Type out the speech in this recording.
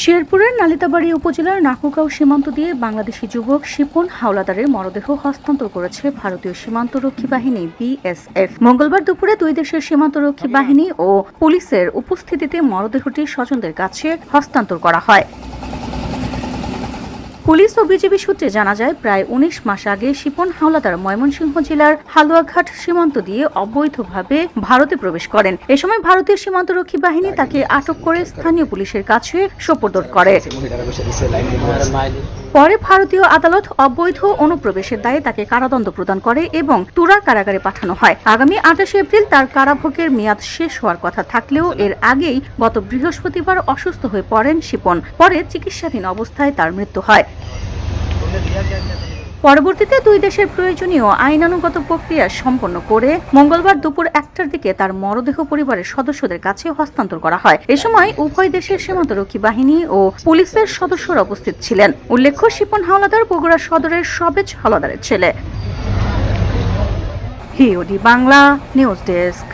শেরপুরের নালিতাবাড়ী উপজেলার নাকুগাঁও সীমান্ত দিয়ে বাংলাদেশি যুবক শিপন হাওলাদারের মরদেহ হস্তান্তর করেছে ভারতীয় সীমান্তরক্ষী বাহিনী বিএসএফ। মঙ্গলবার দুপুরে দুই দেশের সীমান্তরক্ষী বাহিনী ও পুলিশের উপস্থিতিতে মরদেহটি স্বজনদের কাছে হস্তান্তর করা হয়। পুলিশ ও বিজিবি সূত্রে জানা যায়, প্রায় ১৯ মাস আগে শিপন হাওলাদার ময়মনসিংহ জেলার হালুয়াঘাট সীমান্ত দিয়ে অবৈধভাবে ভারতে প্রবেশ করেন। এ সময় ভারতীয় সীমান্তরক্ষী বাহিনী তাকে আটক করে স্থানীয় পুলিশের কাছে সোপর্দ করে। পরে ভারতীয় আদালত অবৈধ অনুপ্রবেশের দায়ে তাকে কারাদণ্ড প্রদান করে এবং তুরা কারাগারে পাঠানো হয়। আগামী ২৮ এপ্রিল তার কারাভোগের মেয়াদ শেষ হওয়ার কথা থাকলেও এর আগেই গত বৃহস্পতিবার অসুস্থ হয়ে পড়েন শিপন। পরে চিকিৎসাধীন অবস্থায় তার মৃত্যু হয়। পরবর্তীতে দুই দেশের প্রয়োজনীয় আইনানুগত প্রক্রিয়া সম্পন্ন করে মঙ্গলবার দুপুর ১টার দিকে তার মরদেহ পরিবারের সদস্যদের কাছে হস্তান্তর করা হয়। এ সময় উভয় দেশের সীমান্তরক্ষী বাহিনী ও পুলিশের সদস্যরা উপস্থিত ছিলেন। উল্লেখ্য, শিপন হাওলাদার বগুড়া সদরের সবেজ হাওলাদারের ছেলে। হিওডি বাংলা নিউজ ডেস্ক।